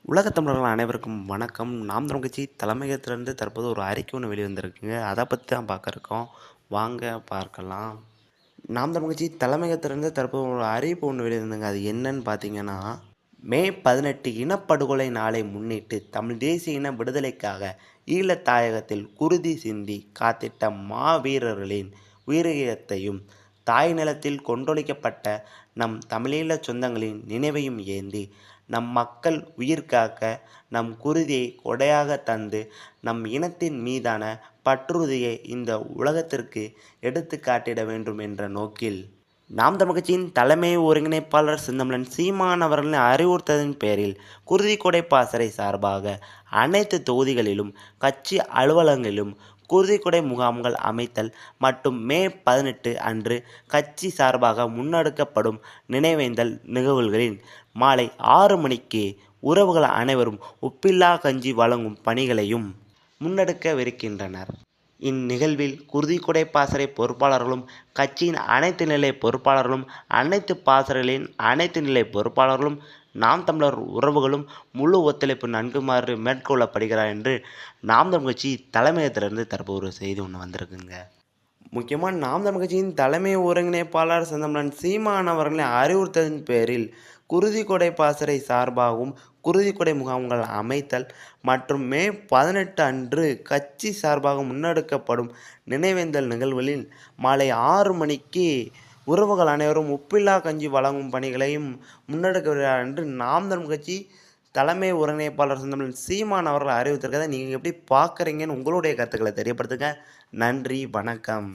உலகத் தமிழர்கள் அனைவருக்கும் வணக்கம். நாம் தமிழர் கட்சி தலைமையகத்திலிருந்து தற்போது ஒரு அறிக்கை ஒன்று வெளிவந்திருக்குங்க. அதை பற்றி தான் பார்க்க இருக்கோம். வாங்க பார்க்கலாம். நாம் தமிழர் கட்சி தலைமையகத்திலிருந்து தற்போது ஒரு அறிவிப்பு ஒன்று வெளிவந்துங்க. அது என்னன்னு பார்த்தீங்கன்னா, மே 18 இனப்படுகொலை நாளை முன்னிட்டு தமிழ் தேசிய இன விடுதலைக்காக ஈழத் தாயகத்தில் குருதி சிந்தி காத்திட்ட மாவீரர்களின் உயிரியத்தையும் தாய் நிலத்தில் கொன்றொழிக்கப்பட்ட நம் தமிழீழச் சொந்தங்களின் நினைவையும் ஏந்தி நம் மக்கள் உயிர் காக்க நம் குருதியை கொடையாக தந்து நம் இனத்தின் மீதான பற்றுறுதியை இந்த உலகத்திற்கு எடுத்து காட்டிட வேண்டும் என்ற நோக்கில் நாம் தமிழ் கட்சியின் தலைமை ஒருங்கிணைப்பாளர் செந்தமிழன் சீமான் அவர்களின் அறிவுறுத்தலின் பேரில் குருதிக்கொடை பாசறை சார்பாக அனைத்து தொகுதிகளிலும் கட்சி அலுவலகங்களிலும் குருதிக்கொடை முகாம்கள் அமைத்தல் மற்றும் மே 18 அன்று கட்சி சார்பாக முன்னெடுக்கப்படும் நினைவேந்தல் நிகழ்வுகளில் மாலை 6 மணிக்கு உறவுகள் அனைவரும் உப்பில்லா கஞ்சி வழங்கும் பணிகளையும் முன்னெடுக்கவிருக்கின்றனர். இந்நிகழ்வில் குருதிக்கொடை பாசறை பொறுப்பாளர்களும் கட்சியின் அனைத்து நிலை பொறுப்பாளர்களும் அனைத்து பாசறைகளின் அனைத்து நிலை பொறுப்பாளர்களும் நாம் தமிழர் உறவுகளும் முழு ஒத்துழைப்பு நன்குமாறு மேற்கொள்ளப்படுகிறார் என்று நாம் தமிழ் கட்சி தலைமையகத்திலிருந்து தற்போது ஒரு செய்தி ஒன்று வந்திருக்குங்க. முக்கியமாக நாம் தமிழ் கட்சியின் தலைமை ஒருங்கிணைப்பாளர் செந்தமிழன் சீமான் அவர்களின் அறிவுறுத்தலின் பேரில் குருதிக்கொடை பாசறை சார்பாகவும் குருதிக்கொடை முகாம்கள் அமைத்தல் மற்றும் மே 18 அன்று கட்சி சார்பாக முன்னெடுக்கப்படும் நினைவேந்தல் நிகழ்வுகளில் மாலை 6 மணிக்கு உறவுகள் அனைவரும் உப்பில்லா கஞ்சி வழங்கும் பணிகளையும் முன்னெடுக்கிறார் என்று நாம் தமிழ் கட்சி தலைமை ஒருங்கிணைப்பாளர் செந்தமிழன் சீமான் அவர்கள் அறிவித்திருக்கிறத நீங்கள் எப்படி பார்க்குறீங்கன்னு உங்களுடைய கருத்துக்களை தெரியப்படுத்துங்க. நன்றி, வணக்கம்.